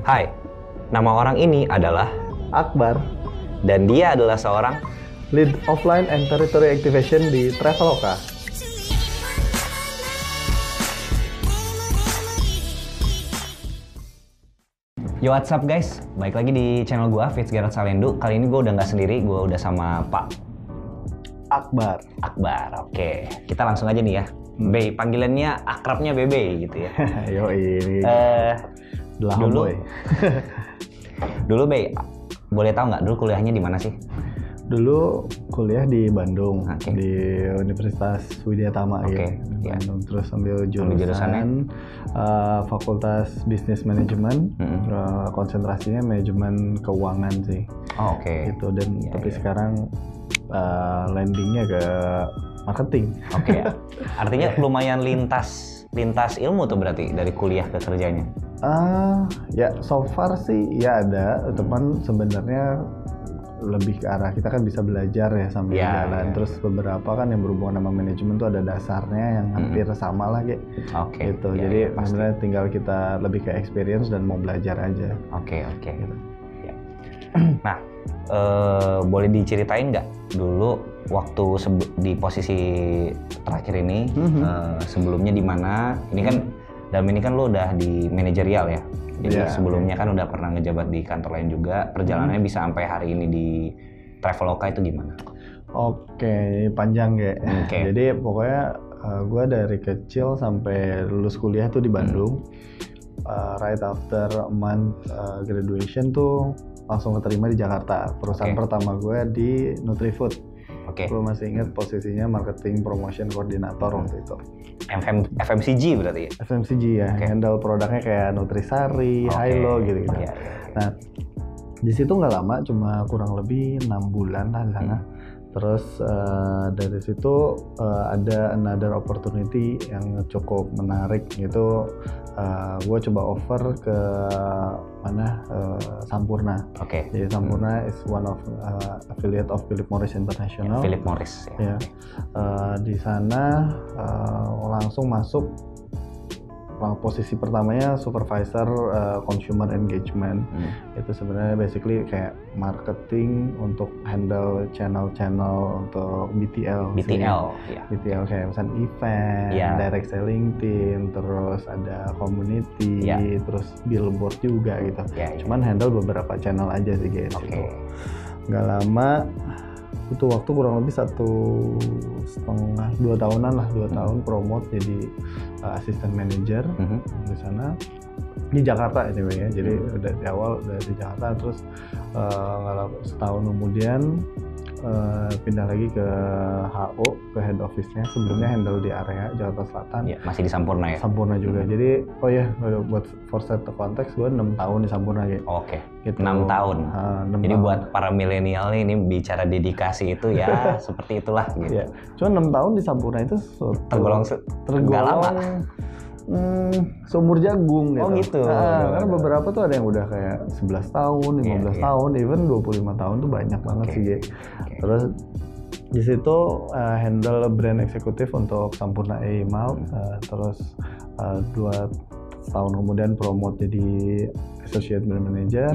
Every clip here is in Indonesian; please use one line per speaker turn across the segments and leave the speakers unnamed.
Hai, nama orang ini adalah
Akbar,
dan dia adalah seorang
Lead Offline and Territory Activation di Traveloka.
Yo, what's up guys? Balik lagi di channel gua, Fitzgerald Salendu. Kali ini gua udah nggak sendiri, gua udah sama Pak
Akbar.
Oke, kita langsung aja nih ya. Bey, panggilannya akrabnya Bebe gitu ya.
Yo ini.
Dulu,
boy.
dulu Bey, boleh tahu nggak dulu kuliahnya di mana sih?
Dulu kuliah di Bandung,
Oke.
di Universitas Widya Tama
Oke,
di
iya.
Bandung. Terus ambil
jurusannya?
jurusan Fakultas Bisnis Manajemen, konsentrasinya manajemen keuangan sih.
Oh, oke.
Gitu, dan
Iya,
tapi
iya.
sekarang landingnya ke marketing.
Oke ya. Artinya lumayan lintas ilmu tuh berarti dari kuliah ke kerjanya.
Ya so far sih ya ada, teman sebenarnya lebih ke arah kita kan bisa belajar ya sambil
Ya,
jalan.
ya.
Terus beberapa kan yang berhubungan sama manajemen tuh ada dasarnya yang hampir sama lah kayak
Oke.
gitu.
Ya,
Jadi
ya, pasti.
sebenarnya tinggal kita lebih ke experience dan mau belajar aja.
Oke.
Gitu.
Ya. Nah, boleh diceritain nggak dulu waktu di posisi terakhir ini, sebelumnya di mana? Ini kan dalam ini kan lo udah di manajerial ya. Jadi
Iya,
sebelumnya kan udah pernah ngejabat di kantor lain juga. Perjalanannya bisa sampai hari ini di Traveloka itu gimana?
Oke, panjang ya.
Oke.
Jadi pokoknya gue dari kecil sampai lulus kuliah tuh di Bandung. Right after a month graduation tuh langsung keterima di Jakarta. Perusahaan
Oke.
pertama gue di Nutrifood.
Oke.
Gue masih ingat posisinya marketing promotion koordinator waktu itu.
FMCG berarti ya?
FMCG ya,
Oke.
handle produknya kayak Nutrisari,
Oke.
Hilo gitu.
Iya.
Nah, di situ nggak lama, cuma kurang lebih 6 bulan lah di sana. Terus dari situ ada another opportunity yang cukup menarik gitu. Gue coba offer ke Sampurna.
Oke.
Jadi Sampurna is one of affiliate of Philip Morris International.
Philip Morris.
Ya. Di sana langsung masuk posisi pertamanya supervisor consumer engagement. Itu sebenarnya basically kayak marketing untuk handle channel-channel untuk BTL.
Ya.
BTL kayak misalnya event,
Ya.
direct selling team, terus ada community,
Ya.
terus billboard juga gitu.
Ya.
Cuman handle beberapa channel aja sih guys.
Oke.
Nggak lama, itu waktu kurang lebih 1,5-2 tahunan lah, 2 tahun promote jadi assistant manager di sana di Jakarta anyway ya. Jadi udah di awal dari Jakarta, terus nggak lama, setahun kemudian pindah lagi ke HO, ke head office-nya. Sebelumnya handle di area Jakarta Selatan.
Ya, masih di Sampurna ya?
Sampurna juga. Jadi buat for set the context, gue 6 tahun di Sampurna gitu.
Oke.
Gitu.
6 tahun.
6
Jadi
tahun.
buat para milenial nih, ini bicara dedikasi itu ya seperti itulah gitu.
Iya. Cuma 6 tahun di Sampurna itu
Tergolong nggak lama.
Seumur jagung gitu.
Oh gitu.
Karena beberapa tuh ada yang udah kayak 11 tahun, 15
Iya.
tahun, even 25 tahun tuh banyak banget
Oke.
sih. Ge.
Oke.
Terus di situ handle brand eksekutif untuk Sampurna Malt, terus 2 tahun kemudian promote jadi associate brand manager,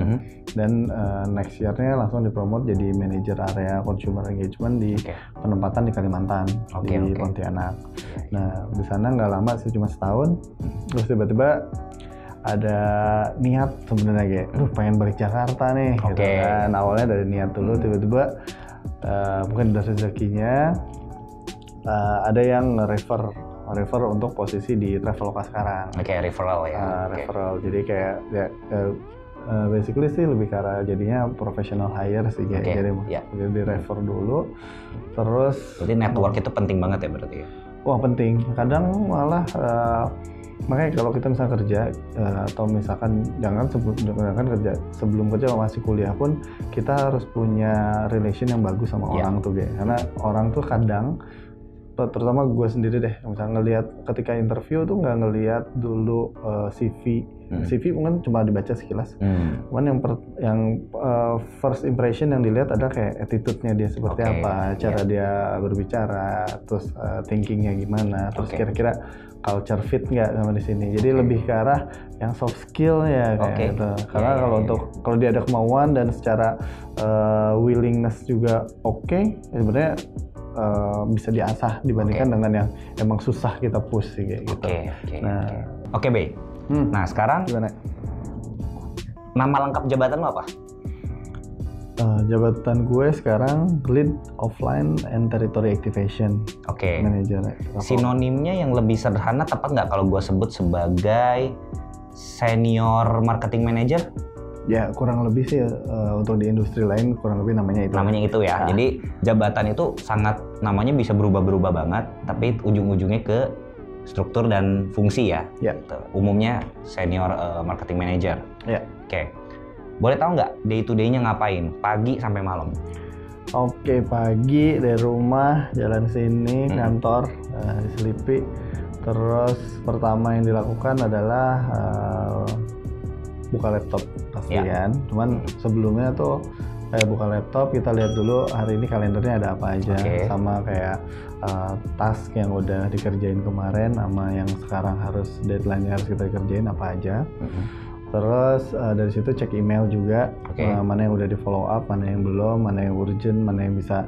dan next year-nya langsung dipromote jadi manager area consumer engagement di
Oke.
penempatan di Kalimantan,
Oke,
di
oke.
Pontianak. Nah, di sana nggak lama sih, cuma setahun. Terus tiba-tiba ada niat sebenarnya kayak, pengen balik Jakarta nih. Gitu
Oke.
kan. Awalnya dari niat dulu, tiba-tiba mungkin dari rezekinya ada yang refer untuk posisi di Traveloka sekarang.
Oke, referral ya. Oke.
Referral, jadi kayak ya, basically sih lebih ke arah jadinya professional hire sih.
Oke,
Jadi
ya.
di refer dulu, terus
Berarti network itu penting banget ya berarti ya?
wah penting. Kadang malah makanya kalau kita misalnya kerja atau misalkan jangan kerja, sebelum kerja masih kuliah pun kita harus punya relation yang bagus sama
Iya.
orang tuh, karena orang tuh kadang terutama gue sendiri deh, misalnya ngelihat ketika interview tuh nggak ngelihat dulu CV. CV mungkin cuma dibaca sekilas. Cuman yang first impression yang dilihat ada kayak attitude-nya dia seperti apa, cara dia berbicara, terus thinkingnya gimana, terus kira-kira culture fit nggak sama di sini. Jadi lebih ke arah yang soft skill ya kayak gitu. Karena kalau dia ada kemauan dan secara willingness juga sebenarnya bisa diasah dibandingkan dengan yang emang susah kita push sih kayak gitu.
Oke, Bay. Nah sekarang
gimana?
Nama lengkap jabatan lo apa?
Jabatan gue sekarang Lead Offline and Territory Activation Manager.
Sinonimnya yang lebih sederhana tepat nggak kalau gue sebut sebagai Senior Marketing Manager?
Ya kurang lebih sih untuk di industri lain kurang lebih namanya itu.
Namanya itu ya. Jadi jabatan itu sangat namanya bisa berubah-berubah banget, tapi ujung-ujungnya ke struktur dan fungsi ya. Umumnya Senior Marketing Manager. Boleh tahu nggak day to day-nya ngapain? Pagi sampai malam.
Pagi dari rumah jalan sini kantor di Selipi. Terus pertama yang dilakukan adalah buka laptop pastian. Cuman sebelumnya tuh kayak buka laptop kita lihat dulu hari ini kalendernya ada apa aja, sama kayak task yang udah dikerjain kemarin sama yang sekarang harus deadline-nya harus kita kerjain apa aja. Terus dari situ cek email juga, mana yang udah di follow up, mana yang belum, mana yang urgent, mana yang bisa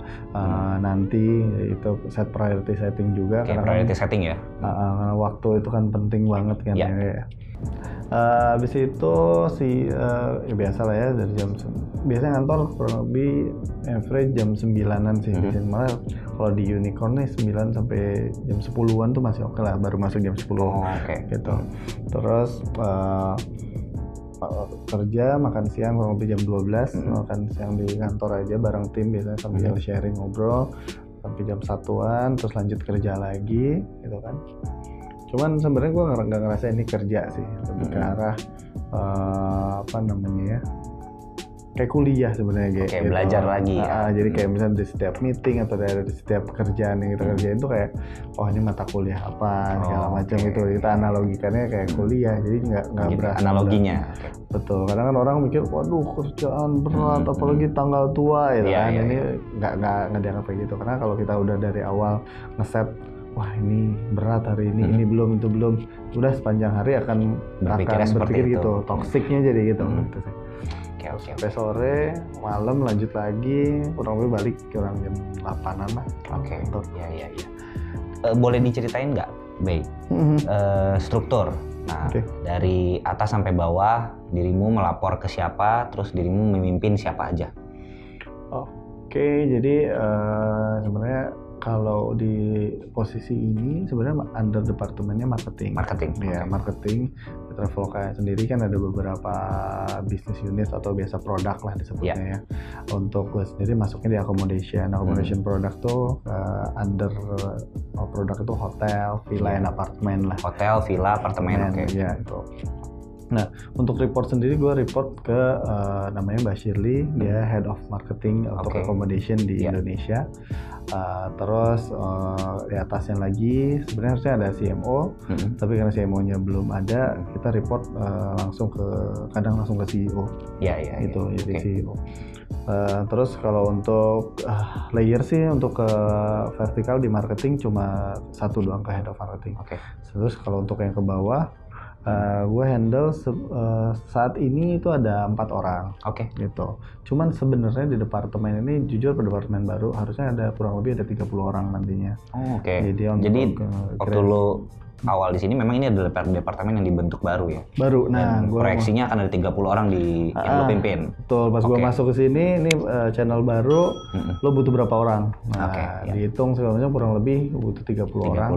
nanti, itu set priority setting juga.
Priority setting ya?
Karena waktu itu kan penting banget kan ya. Habis itu ya biasa lah ya, dari biasanya kantor kurang lebih average jam 9-an sih. Malah kalau di Unicorn nih 9 sampai jam 10-an tuh masih oke lah, baru masuk jam 10 gitu. Terus kerja, makan siang kurang lebih jam 12, makan siang di kantor aja bareng tim biasanya sambil sharing ngobrol sampai jam 1-an, terus lanjut kerja lagi gitu kan. Cuman sebenarnya gue nggak ngerasa ini kerja sih, lebih ke arah kayak kuliah sebenarnya kayak
belajar lagi ya.
Jadi kayak misalnya di setiap meeting atau di setiap pekerjaan yang kita kerjain tuh kayak ini mata kuliah apa segala macam gitu. Kita analogikannya kayak kuliah, jadi nggak berasa
analoginya.
Betul, kadang kan orang mikir waduh kerjaan berat apalagi tanggal tua gitu kan. Ini nggak dianggap kayak gitu, karena kalau kita udah dari awal ngeset wah ini berat hari ini belum, itu belum, udah sepanjang hari akan berpikir gitu, toksiknya jadi gitu. Sampai sore, malam lanjut lagi, kurang lebih balik kurang jam 8-an lah.
Boleh diceritain nggak, Bay? Struktur. Nah, dari atas sampai bawah, dirimu melapor ke siapa, terus dirimu memimpin siapa aja?
Jadi sebenarnya kalau di posisi ini sebenarnya under departemennya marketing. Ya, marketing. Traveloka sendiri kan ada beberapa business unit atau biasa produk lah disebutnya ya. Untuk gue sendiri masuknya di accommodation. Accommodation produk tuh under produk itu hotel, villa, and apartemen lah.
Hotel, villa, apartemen.
Ya itu. Nah, untuk report sendiri gue report ke namanya Mbak Shirley, dia Head of Marketing untuk Accommodation di Indonesia. Terus di atasnya lagi sebenarnya harusnya ada CMO, tapi karena CMO-nya belum ada, kita report langsung ke CEO. Jadi CEO. Terus kalau untuk layer sih untuk ke vertikal di marketing cuma satu doang, ke Head of Marketing. Terus kalau untuk yang ke bawah gue handle saat ini itu ada 4 orang, gitu. Cuman sebenarnya di departemen ini jujur departemen baru harusnya ada kurang lebih ada 30 orang nantinya. Jadi waktu lo awal di sini memang ini adalah departemen yang dibentuk baru ya. Baru. Nah, proyeksinya akan ada 30 orang yang lo pimpin. Betul. Pas gue masuk ke sini, ini channel baru, lo butuh berapa orang? Nah, dihitung sebenarnya kurang lebih butuh 30 orang.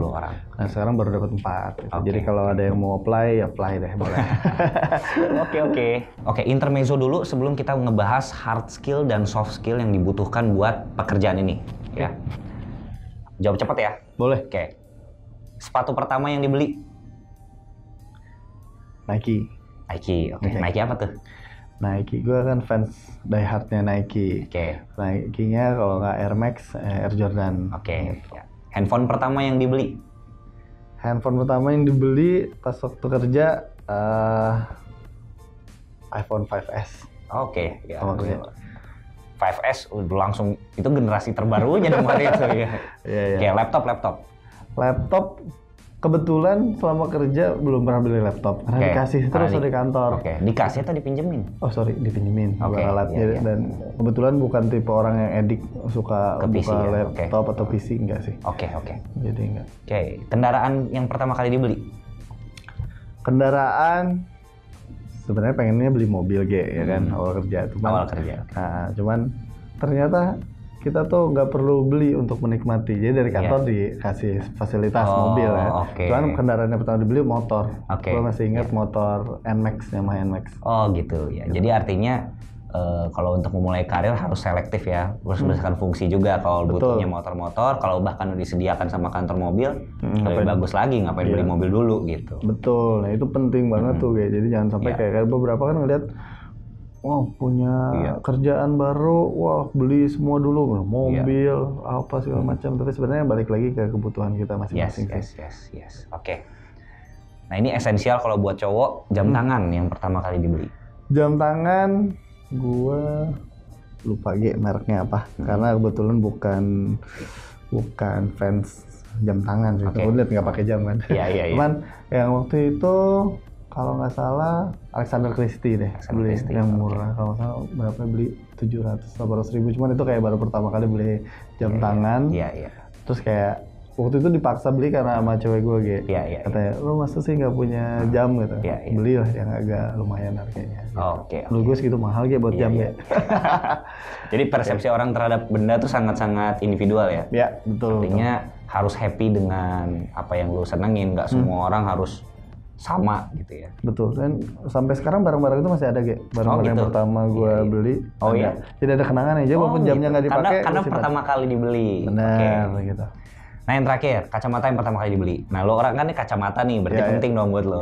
Nah, sekarang baru dapat 4. Gitu. Jadi kalau ada yang mau apply deh, boleh. Oke, intermezzo dulu sebelum kita ngebahas hard skill dan soft skill yang dibutuhkan buat pekerjaan ini. Ya. Jawab cepat ya. Boleh. Sepatu pertama yang dibeli? Nike. Nike apa tuh? Nike, gue kan fans diehardnya Nike. Nike-nya kalau nggak Air Max, Air Jordan.
Handphone pertama yang dibeli?
Handphone pertama yang dibeli pas waktu kerja iPhone 5S.
Oke, ya.
Sama kerja.
5S udah langsung, itu generasi terbarunya dong hari itu ya.
Iya.
Kayak laptop.
Laptop kebetulan selama kerja belum pernah beli laptop karena dikasih terus di kantor.
Oke, dikasih atau dipinjemin?
Oh sorry, dipinjemin.
Oke, iya.
Dan kebetulan bukan tipe orang yang edik suka
ke PC,
buka
ya?
laptop atau PC, enggak sih.
Oke.
Jadi enggak.
Oke, kendaraan yang pertama kali dibeli?
Kendaraan sebenarnya pengennya beli mobil ya kan awal kerja. Nah, cuman ternyata kita tuh nggak perlu beli untuk menikmati. Jadi dari kantor dikasih fasilitas mobil ya. Cuman kendaraan yang pertama dibeli motor. Gue masih ingat motor NMAX, Yamaha NMAX.
Oh gitu ya. Jadi artinya kalau untuk memulai karir harus selektif ya. Harus berdasarkan fungsi juga. Kalau butuhnya motor-motor, kalau bahkan udah disediakan sama kantor mobil, lebih bagus lagi ngapain beli mobil dulu gitu.
Betul. Nah itu penting banget tuh kayak. Jadi jangan sampai kayak beberapa kan ngeliat punya kerjaan baru, beli semua dulu, mobil, apa segala macam. Tapi sebenarnya balik lagi ke kebutuhan kita masing-masing.
Yes. Oke. Nah ini esensial kalau buat cowok, jam tangan yang pertama kali dibeli.
Jam tangan, gue lupa mereknya apa, karena kebetulan bukan fans jam tangan sih. Gue lihat nggak pakai jam kan.
Iya.
Cuman yang waktu itu kalau nggak salah Alexander Christie deh, beli yang murah. Kalau nggak salah berapa beli 700-800 ribu, cuman itu kayak baru pertama kali beli jam tangan.
Iya.
Terus kayak waktu itu dipaksa beli karena sama cewek gue katanya, lo masa sih nggak punya jam gitu. Belilah yang agak lumayan harganya.
Oke.
Menurut gue segitu mahal buat jam ya.
Jadi persepsi orang terhadap benda tuh sangat-sangat individual ya.
Iya, betul.
Artinya harus happy dengan apa yang lo senengin, nggak semua orang harus sama gitu ya.
Betul. Dan sampai sekarang barang-barang itu masih ada barang-barang yang pertama gue beli.
Oh iya.
Tidak ada kenangan aja walaupun jamnya nggak dipakai.
Karena pertama kali dibeli.
Benar gitu.
Nah yang terakhir, kacamata yang pertama kali dibeli. Nah lo orang kan ini kacamata nih, berarti penting dong buat lo.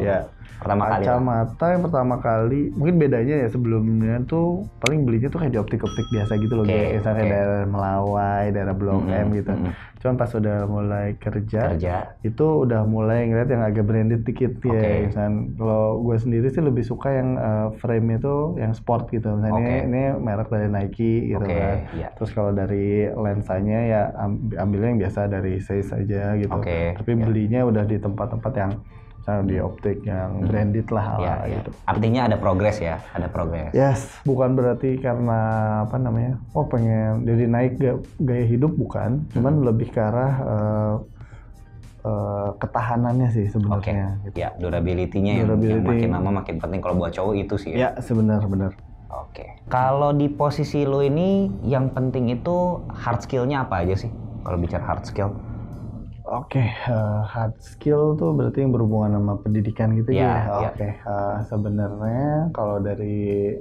Pertama kali.
Kacamata yang pertama kali, mungkin bedanya ya sebelumnya tuh paling belinya tuh kayak di optik-optik biasa gitu loh, misalnya daerah Melawai, daerah Blok M gitu. Cuman pas udah mulai kerja itu udah mulai ngeliat yang agak branded dikit ya. Misalnya kalau gue sendiri sih lebih suka yang frame itu yang sport gitu. Misalnya ini merek dari Nike gitu kan. Terus kalau dari lensanya ya ambilnya yang biasa dari Zeiss aja gitu. Tapi belinya udah di tempat-tempat yang misalnya di optik yang branded lah gitu.
Artinya ada progres ya, ada progres.
Yes, bukan berarti karena apa namanya, pengen jadi naik gaya hidup bukan, cuman lebih ke arah ketahanannya sih sebenarnya.
Gitu. Ya, durability-nya yang makin lama makin penting kalau buat cowok itu sih ya.
Ya, sebenar-benar.
Kalau di posisi lo ini yang penting itu hard skill-nya apa aja sih? Kalau bicara hard skill?
Hard skill tuh berarti yang berhubungan sama pendidikan gitu ya. Sebenarnya kalau dari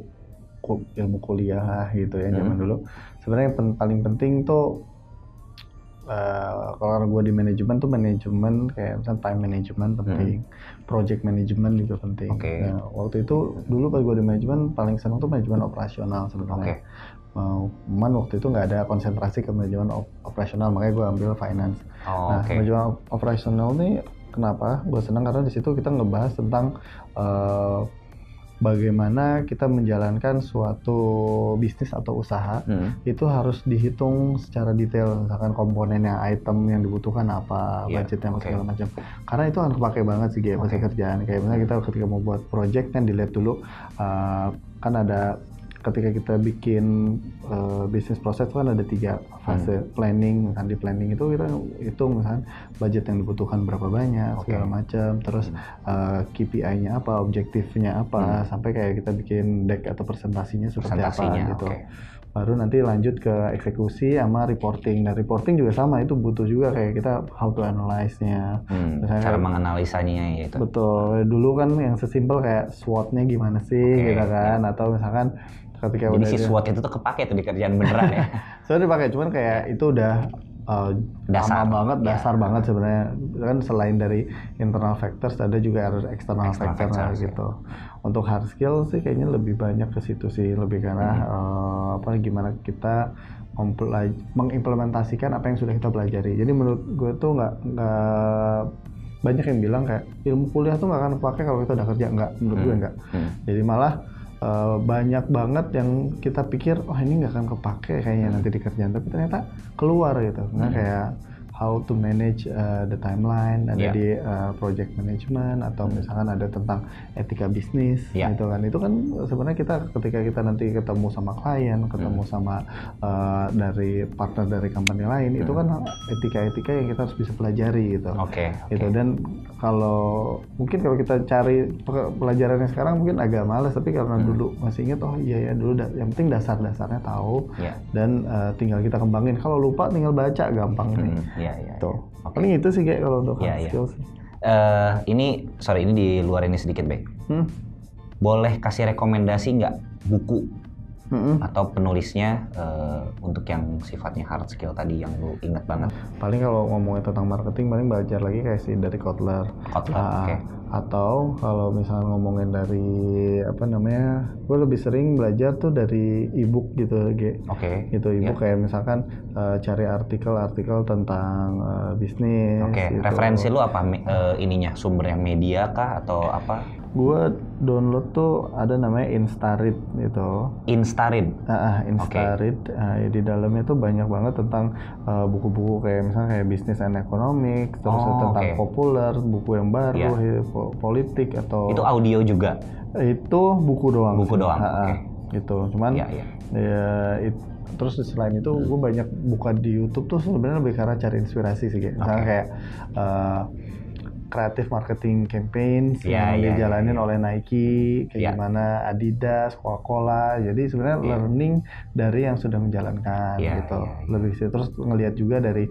ilmu kuliah gitu ya zaman dulu, sebenarnya yang paling penting tuh kalau gue di manajemen kayak misalnya time management penting, project management juga penting. Nah, waktu itu dulu pas gue di manajemen paling senang tuh manajemen operasional sebenarnya. Cuman waktu itu nggak ada konsentrasi ke manajemen operasional, makanya gue ambil finance. Manajemen operasional nih kenapa gue senang, karena di situ kita ngebahas tentang bagaimana kita menjalankan suatu bisnis atau usaha. Itu harus dihitung secara detail, misalkan komponen yang item yang dibutuhkan apa, budgetnya segala macam. Karena itu akan kepake banget sih pas kerjaan. Kayak misalnya kita ketika mau buat project kan dilihat dulu kan ada ketika kita bikin bisnis proses kan ada 3 fase. Planning, di planning itu kita hitung misalkan budget yang dibutuhkan berapa banyak segala macam, terus KPI-nya apa, objektifnya apa, sampai kayak kita bikin deck atau presentasinya seperti apa gitu. Baru nanti lanjut ke eksekusi sama reporting. Nah reporting juga sama, itu butuh juga kayak kita how to analyze-nya.
Cara menganalisanya itu.
Betul. Dulu kan yang sesimpel kayak SWOT-nya gimana sih gitu kan, atau misalkan ketika
jadi si SWOT itu tuh kepake tuh di kerjaan beneran ya.
Soalnya dipakai, cuman kayak itu udah
Dasar.
lama banget, dasar
Ya.
banget sebenarnya. Kan selain dari internal factors, ada juga harus external
External
factor
factors,
gitu. Untuk hard skill sih kayaknya lebih banyak ke situ sih, lebih karena gimana kita mengimplementasikan apa yang sudah kita pelajari. Jadi menurut gue tuh nggak banyak yang bilang kayak ilmu kuliah tuh nggak akan kepake kalau kita udah kerja. Nggak, menurut gue nggak. Jadi malah banyak banget yang kita pikir ini nggak akan kepake kayaknya nanti di kerjaan, tapi ternyata keluar gitu. Nah kayak how to manage the timeline, ada di project management, atau misalkan ada tentang etika bisnis gitu kan. Itu kan sebenarnya kita ketika kita nanti ketemu sama klien, ketemu sama dari partner dari company lain, itu kan etika-etika yang kita harus bisa pelajari gitu. Gitu. Dan kalau kita cari pelajarannya sekarang mungkin agak males, tapi karena dulu masih inget, oh iya ya dulu yang penting dasar-dasarnya tahu, dan tinggal kita kembangin. Kalau lupa tinggal baca gampang nih. Tuh. Paling itu sih kayak kalau untuk hard skills.
Ini di luar ini sedikit, Bay. Boleh kasih rekomendasi nggak buku atau penulisnya untuk yang sifatnya hard skill tadi yang lu inget banget?
Paling kalau ngomongin tentang marketing, paling belajar lagi kayak si dari Kotler. Atau kalau misalnya ngomongin dari gue lebih sering belajar tuh dari ebook gitu, gitu ebook kayak misalkan cari artikel-artikel tentang bisnis. Gitu.
Referensi lu apa ininya, sumber yang media kah atau apa?
Gue download tuh ada namanya Instaread gitu.
Instaread?
Instaread. Di dalamnya tuh banyak banget tentang buku-buku kayak misalnya kayak Business and Economics, terus tentang populer, buku yang baru, politik atau...
Itu audio juga?
Itu buku doang.
Buku doang,
gitu. Cuman terus selain itu gue banyak buka di YouTube tuh sebenarnya lebih karena cari inspirasi sih, misalnya kayak creative marketing campaigns yang dijalanin oleh Nike, kayak gimana Adidas, Coca-Cola. Jadi sebenarnya learning dari yang sudah menjalankan gitu. Lebih sih, terus ngelihat juga dari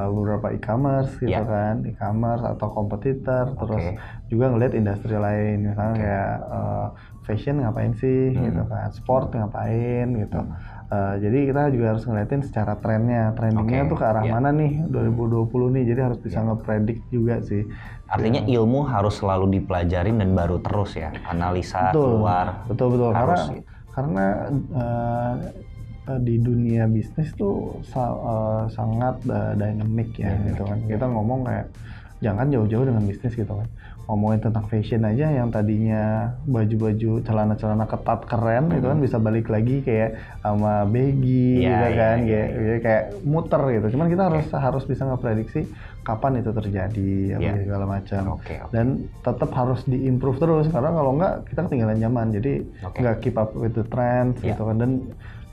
beberapa e-commerce gitu kan, e-commerce atau kompetitor, terus juga ngelihat industri lain, misalnya kayak fashion ngapain sih gitu kan, sport ngapain gitu. Jadi kita juga harus ngeliatin secara trendingnya tuh ke arah mana nih 2020 nih, jadi harus bisa ngepredik juga sih.
Artinya ilmu harus selalu dipelajarin dan baru terus ya, analisa keluar.
Betul. Karena di dunia bisnis tuh sangat dynamic ya gitu kan. Kita ngomong kayak jangan jauh-jauh dengan bisnis gitu kan. Ngomongin tentang fashion aja, yang tadinya baju-baju celana-celana ketat keren itu kan bisa balik lagi kayak sama baggy gitu kan, kayak muter gitu. Cuman kita harus bisa ngeprediksi kapan itu terjadi segala macam. Dan tetap harus diimprove terus, karena kalau enggak kita ketinggalan zaman. Jadi nggak keep up with the trends gitu kan.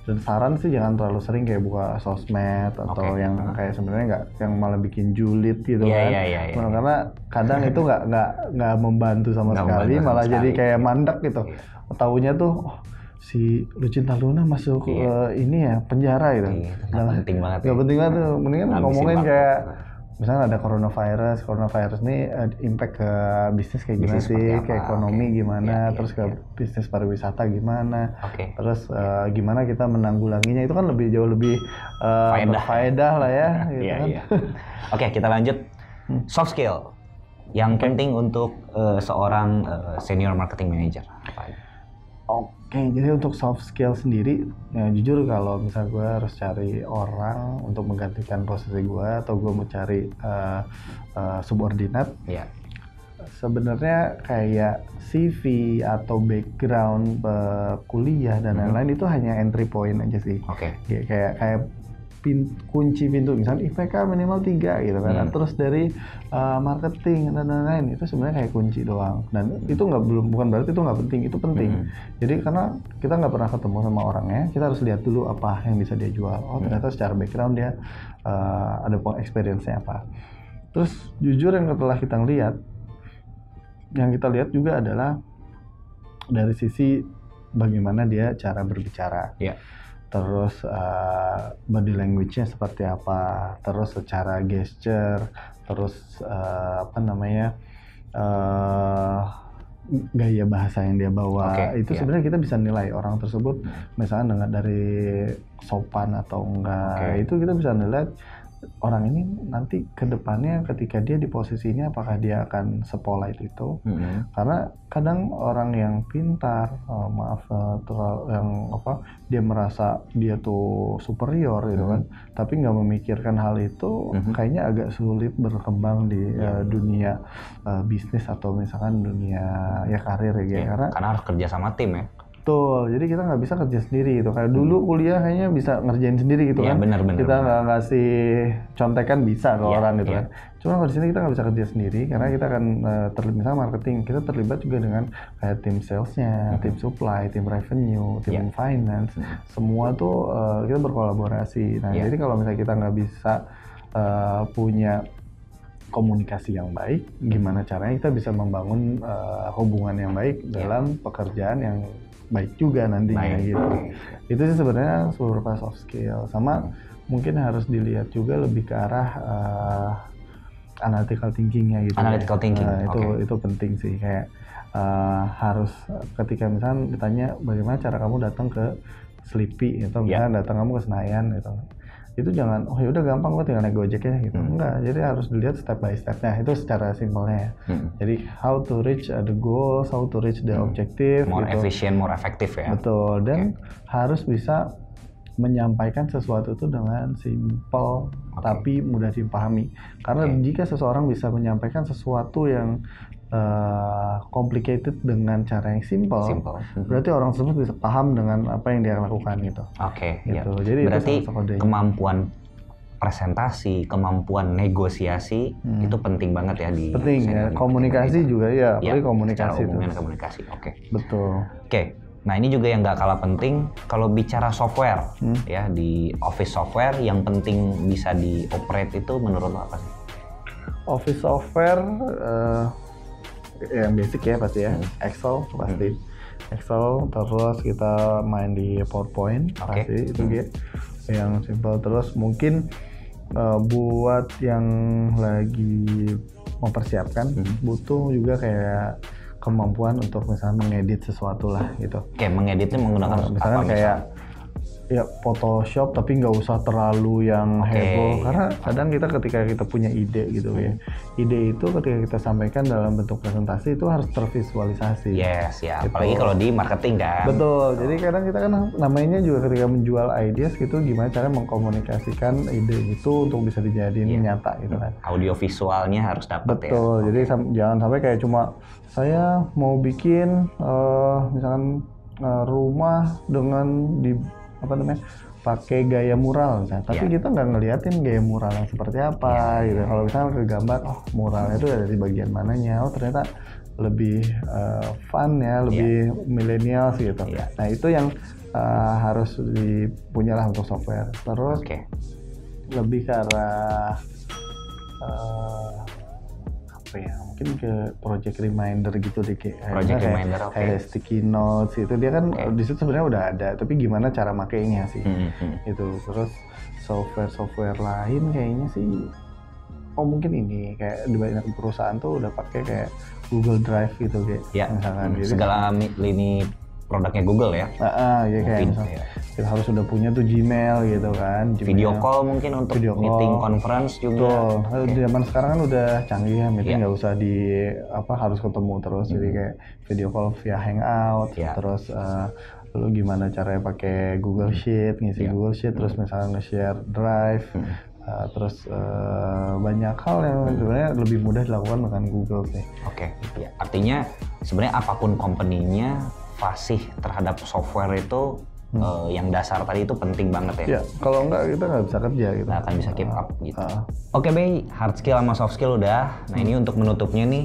Dan saran sih jangan terlalu sering kayak buka sosmed atau yang kayak sebenarnya nggak, yang malah bikin julid gitu kan. Karena kadang itu nggak membantu sama sekali, malah jadi kayak mandek gitu. Taunya tuh si Lucinta Luna masuk ini ya penjara gitu.
Nggak penting banget.
Nggak penting banget tuh. Mendingan ngomongin kayak misalnya ada coronavirus ini impact ke bisnis kayak gimana sih, ke ekonomi gimana, terus ke bisnis pariwisata gimana, terus gimana kita menanggulanginya, itu kan jauh lebih berfaedah lah ya. Gitu kan.
Oke, kita lanjut. Soft skill yang penting untuk seorang senior marketing manager.
Jadi untuk soft skill sendiri, ya jujur kalau misalnya gue harus cari orang untuk menggantikan posisi gue, atau gue mau cari subordinat, sebenarnya kayak CV atau background kuliah dan lain-lain itu hanya entry point aja sih. Kayak kunci pintu, misalnya IPK minimal 3 gitu kan, terus dari marketing dan lain-lain, itu sebenarnya kayak kunci doang. Dan itu bukan berarti itu nggak penting, itu penting. Jadi karena kita nggak pernah ketemu sama orangnya, kita harus lihat dulu apa yang bisa dia jual. Ternyata secara background dia ada experience-nya apa. Terus jujur yang kita lihat juga adalah dari sisi bagaimana dia cara berbicara. Terus body language-nya seperti apa, terus secara gesture, terus gaya bahasa yang dia bawa. Itu sebenarnya kita bisa nilai orang tersebut, misalnya dari sopan atau enggak. Itu kita bisa nilai orang ini nanti ke depannya ketika dia di posisinya apakah dia akan sepola itu. Karena kadang orang yang pintar, dia merasa dia tuh superior gitu kan, tapi nggak memikirkan hal itu, kayaknya agak sulit berkembang di dunia bisnis atau misalkan dunia ya karir ya,
karena harus kerja sama tim ya.
Betul, jadi kita nggak bisa kerja sendiri gitu. Kayak dulu kuliah kayaknya bisa ngerjain sendiri gitu kan.
Bener,
kita nggak ngasih contekan bisa ke orang gitu kan. Cuma kalau di sini kita nggak bisa kerja sendiri karena kita akan terlibat, misalnya marketing, kita terlibat juga dengan kayak tim salesnya, tim supply, tim revenue, tim finance, semua tuh kita berkolaborasi. Nah jadi kalau misalnya kita nggak bisa punya komunikasi yang baik, gimana caranya kita bisa membangun hubungan yang baik dalam pekerjaan yang baik juga nantinya gitu. Itu sih sebenarnya beberapa soft skill. Sama mungkin harus dilihat juga lebih ke arah analytical thinkingnya gitu.
Analytical thinking.
Itu penting sih, kayak harus ketika misalnya ditanya bagaimana cara kamu datang ke Sleepy atau misalnya datang kamu ke Senayan gitu. Itu jangan ya udah gampang kok tinggal naik Gojek ya gitu. Enggak, jadi harus dilihat step by stepnya. Itu secara simpelnya ya. Jadi how to reach the goals, how to reach the objective,
more
gitu.
efficient, more effective ya.
Betul, dan harus bisa menyampaikan sesuatu itu dengan simple tapi mudah dipahami. Karena jika seseorang bisa menyampaikan sesuatu yang complicated dengan cara yang simple. Berarti orang tersebut bisa paham dengan apa yang dia lakukan gitu. Gitu. Jadi
berarti itu kemampuan presentasi, kemampuan negosiasi itu penting banget ya di
komunikasi juga ya, apalagi komunikasi
itu. Komunikasi.
Betul.
Nah ini juga yang nggak kalah penting kalau bicara software ya, di office software yang penting bisa dioperate itu menurut lo apa sih?
Office software yang basic ya pasti ya, Excel pasti. Excel, terus kita main di PowerPoint pasti itu yang simple. Terus mungkin buat yang lagi mempersiapkan butuh juga kayak kemampuan untuk misalnya mengedit sesuatu lah gitu.
Mengeditnya menggunakan
misalkan kayak ya Photoshop tapi nggak usah terlalu yang heboh, karena kadang kita ketika kita punya ide gitu ya, ide itu ketika kita sampaikan dalam bentuk presentasi itu harus tervisualisasi.
Gitu. Apalagi kalau di marketing kan.
Betul, jadi kadang kita kan namanya juga ketika menjual ideas gitu, gimana cara mengkomunikasikan ide itu untuk bisa dijadiin nyata gitu kan.
Audio visualnya harus dapat.
Betul, jadi jangan sampai kayak cuma saya mau bikin misalkan rumah dengan pakai gaya mural misalnya, tapi kita nggak ngeliatin gaya mural yang seperti apa gitu. Kalau misalnya ke gambar, muralnya itu ada di bagian mananya, ternyata lebih fun ya, lebih milenial gitu. Nah itu yang harus dipunyalah untuk software. Terus lebih ke arah mungkin ke project reminder gitu deh, kayak sticky notes itu dia kan di situ sebenarnya udah ada, tapi gimana cara makainya sih itu. Terus software lain kayaknya sih mungkin ini kayak di banyak perusahaan tuh udah pakai kayak Google Drive gitu misalkan. Jadi
segala lini produknya Google ya.
Kayak misalnya kita harus udah punya tuh Gmail gitu kan.
Video call mungkin untuk meeting conference juga.
Zaman sekarang kan udah canggih ya, meeting nggak usah harus ketemu terus. Jadi kayak video call via Hangout. Terus lu gimana caranya pakai Google Sheet, ngisi Google Sheet, terus misalnya nge-share Drive. Terus banyak hal yang sebenarnya lebih mudah dilakukan dengan Google sih.
Artinya sebenarnya apapun company-nya, fasih terhadap software itu yang dasar tadi itu penting banget ya.
Kalau enggak kita nggak bisa kerja gitu.
Nggak akan bisa keep up gitu. Oke Bay, hard skill sama soft skill udah. Nah ini untuk menutupnya nih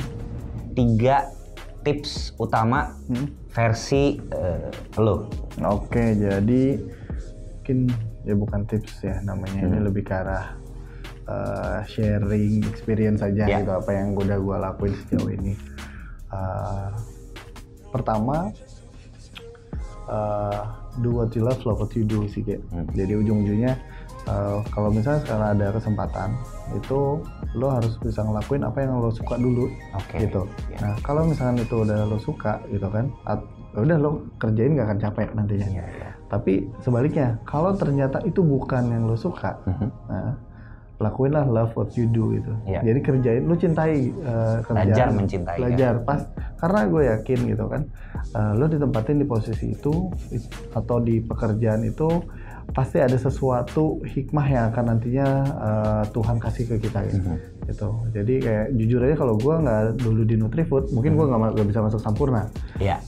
3 tips utama versi lo.
Jadi mungkin ya bukan tips ya namanya, ini lebih ke arah sharing experience aja gitu, apa yang udah gue lakuin sejauh ini. Pertama, do what you love what you do sih kayak. Jadi ujung-ujungnya kalau misalnya sekarang ada kesempatan itu lo harus bisa ngelakuin apa yang lo suka dulu gitu. Nah kalau misalnya itu udah lo suka gitu kan, udah lo kerjain nggak akan capek nantinya. Tapi sebaliknya kalau ternyata itu bukan yang lo suka, nah lakuinlah love what you do gitu.
Iya.
Jadi kerjain, lu cintai kerjaan.
Belajar mencintai.
Belajar pas, karena gue yakin gitu kan, lu ditempatin di posisi itu atau di pekerjaan itu pasti ada sesuatu hikmah yang akan nantinya Tuhan kasih ke kita gitu. Jadi kayak jujur aja kalau gue nggak dulu di Nutrifood, mungkin gue nggak bisa masuk Sampurna.
Iya.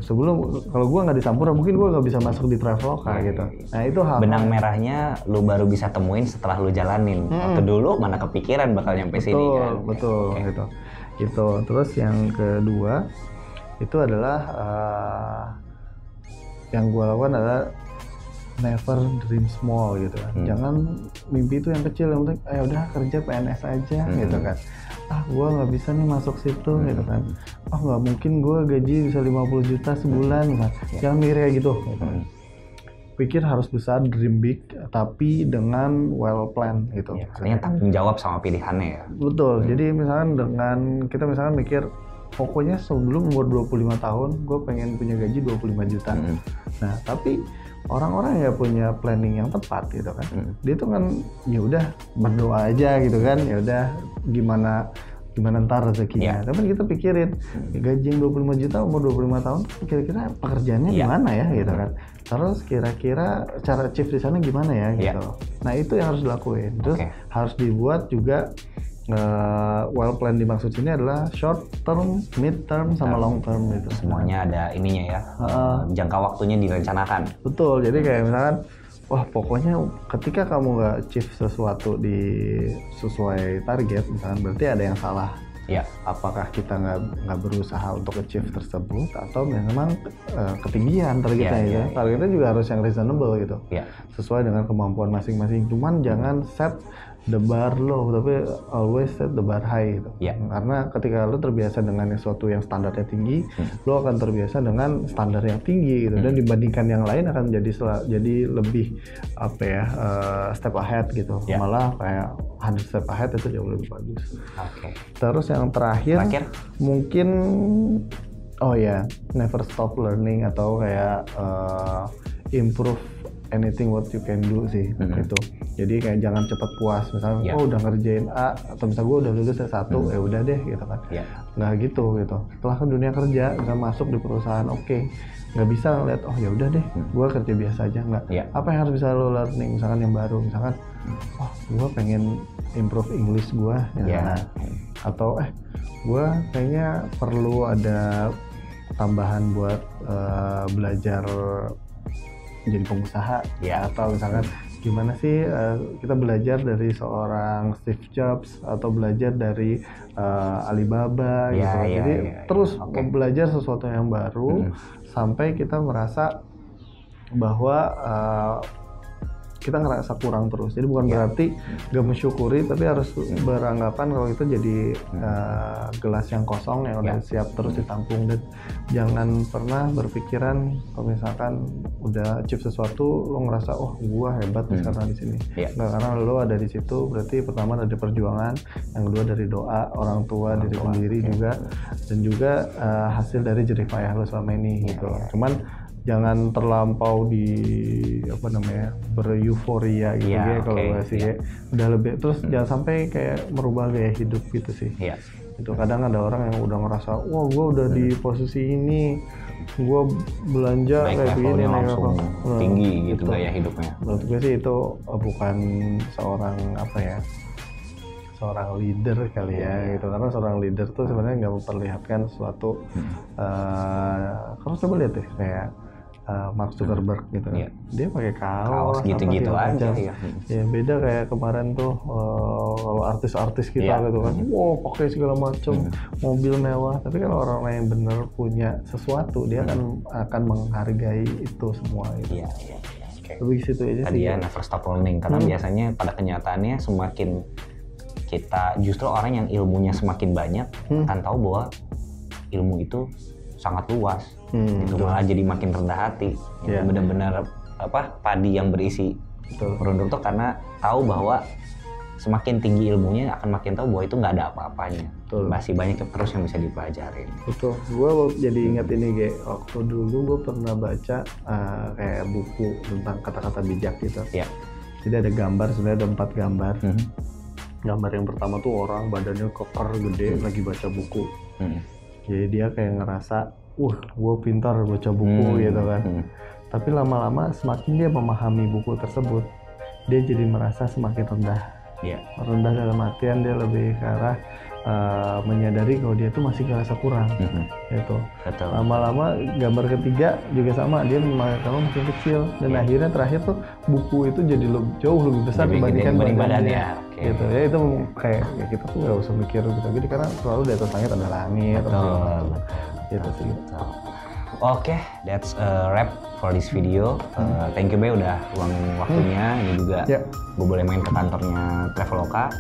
Sebelum kalau gue nggak di Sampurna, mungkin gue nggak bisa masuk di Traveloka gitu. Nah itu hal
benang merahnya lu baru bisa temuin setelah lu jalanin. Waktu dulu mana kepikiran bakal nyampe sini kan.
Betul gitu. Terus yang kedua itu adalah yang gue lakukan adalah never dream small gitu kan. Jangan mimpi itu yang kecil, yang penting udah kerja PNS aja gitu kan. Gue nggak bisa nih masuk situ gitu kan. Nggak mungkin gue gaji bisa 50 juta sebulan kan. Jangan mikir kayak gitu. Pikir harus besar, dream big, tapi dengan well plan gitu.
Artinya tanggung jawab sama pilihannya ya.
Betul. Jadi misalkan kita mikir pokoknya sebelum umur 25 tahun gue pengen punya gaji 25 juta. Nah, tapi orang-orang yang punya planning yang tepat gitu kan. Dia tuh kan ya udah berdoa aja gitu kan. Ya udah gimana ntar rezekinya. Tapi kita pikirin gaji yang 25 juta umur 25 tahun kira-kira pekerjaannya gimana ya gitu kan. Terus kira-kira cara achieve di sana gimana ya gitu. Nah, itu yang harus dilakuin. Terus harus dibuat juga well plan dimaksud sini adalah short term, mid term, sama long term gitu.
Semuanya ada ininya ya. Jangka waktunya direncanakan.
Betul. Jadi kayak misalkan pokoknya ketika kamu nggak achieve sesuatu sesuai target, misalkan berarti ada yang salah. Apakah kita nggak berusaha untuk achieve tersebut atau memang ketinggian targetnya Targetnya juga harus yang reasonable gitu. Sesuai dengan kemampuan masing-masing. Cuman jangan set the bar low, tapi always set the bar high gitu. Karena ketika lo terbiasa dengan sesuatu yang standarnya tinggi, lo akan terbiasa dengan standar yang tinggi gitu. Dan dibandingkan yang lain akan jadi lebih step ahead gitu. Malah kayak 100 step ahead itu jauh lebih bagus. Terus yang terakhir mungkin never stop learning atau kayak improve anything what you can do sih gitu. Jadi kayak jangan cepat puas, misalnya udah ngerjain A atau misalnya gue udah lulus S1 ya udah deh gitu kan. Nggak gitu. Setelah ke dunia kerja, nggak masuk di perusahaan, nggak bisa ngeliat ya udah deh gue kerja biasa aja, nggak. Apa yang harus bisa lo learning, misalkan yang baru, misalkan gue pengen improve English gue atau gue kayaknya perlu ada tambahan buat belajar jadi pengusaha atau misalkan gimana sih kita belajar dari seorang Steve Jobs atau belajar dari Alibaba gitu. Jadi terus belajar sesuatu yang baru sampai kita merasa bahwa kita ngerasa kurang terus. Jadi bukan berarti gak mensyukuri, tapi harus beranggapan kalau itu jadi gelas yang kosong yang udah siap terus ditampung. Dan jangan pernah berpikiran kalau misalkan udah achieve sesuatu lo ngerasa gua hebat nih karena di sini. Nggak, karena lo ada di situ berarti pertama dari perjuangan, yang kedua dari doa orang tua, diri sendiri juga, dan juga hasil dari jerih payah lo selama ini gitu. Cuman jangan terlampau bereuforia gitu kalau gue sih kayak udah lebih, terus jangan sampai kayak merubah gaya hidup gitu sih. Itu kadang ada orang yang udah ngerasa gue udah di posisi ini, gue belanja
naik
kayak begini,
naik level tinggi gitu gaya hidupnya.
Menurut gue sih itu bukan seorang leader kali gitu, karena seorang leader tuh sebenarnya nggak memperlihatkan sesuatu. Kalau coba lihat deh kayak Mark Zuckerberg gitu, dia pakai kaos
gitu-gitu aja.
Ya beda kayak kemarin tuh kalau artis-artis kita gitu kan, pakai segala macam, mobil mewah. Tapi kalau orang yang benar punya sesuatu, dia akan menghargai itu semua. Gitu. Lebih situ aja
tadi
sih.
Never stop learning, karena biasanya pada kenyataannya semakin kita, justru orang yang ilmunya semakin banyak akan tahu bahwa ilmu itu sangat luas. Itu malah jadi makin rendah hati. Benar-benar padi yang berisi produk tuh karena tahu bahwa semakin tinggi ilmunya akan makin tahu bahwa itu nggak ada apa-apanya. Masih banyak terus yang bisa dipelajarin.
Betul. Gue jadi ingat ini waktu dulu gue pernah baca kayak buku tentang kata-kata bijak gitu. Jadi ada gambar, sebenarnya ada 4 gambar. Gambar yang pertama tuh orang badannya keker gede lagi baca buku. Jadi dia kayak ngerasa, gue pintar baca buku gitu kan. Tapi lama-lama semakin dia memahami buku tersebut, dia jadi merasa semakin rendah. Rendah dalam artian dia lebih ke arah menyadari kalau dia tuh masih ngerasa kurang. Gitu. Lama-lama gambar ketiga juga sama, dia kalau makin kecil dan akhirnya terakhir tuh buku itu jadi jauh lebih besar dibandingkan badannya. Gitu ya, itu kayak ya kita tuh nggak usah mikir gitu karena selalu di atas langit ada langit. Gitu sih.
Oke, that's a wrap for this video. Thank you Be udah luangin waktunya. Ini juga gue boleh main ke kantornya Traveloka.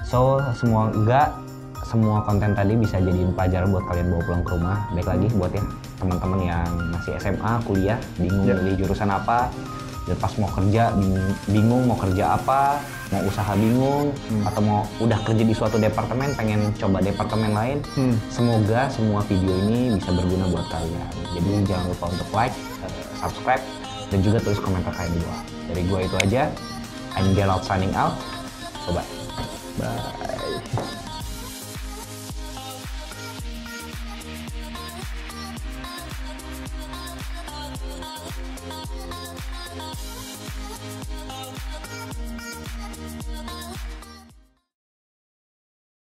So semoga semua konten tadi bisa jadiin pelajaran buat kalian bawa pulang ke rumah. Baik lagi buat ya teman-teman yang masih SMA, kuliah, bingung milih jurusan apa, dan pas mau kerja bingung mau kerja apa, mau usaha bingung, atau mau udah kerja di suatu departemen pengen coba departemen lain. Semoga semua video ini bisa berguna buat kalian. Jadi jangan lupa untuk like, subscribe, dan juga tulis komentar kalian di bawah. Dari gua itu aja. I'm Gerald signing out. Bye.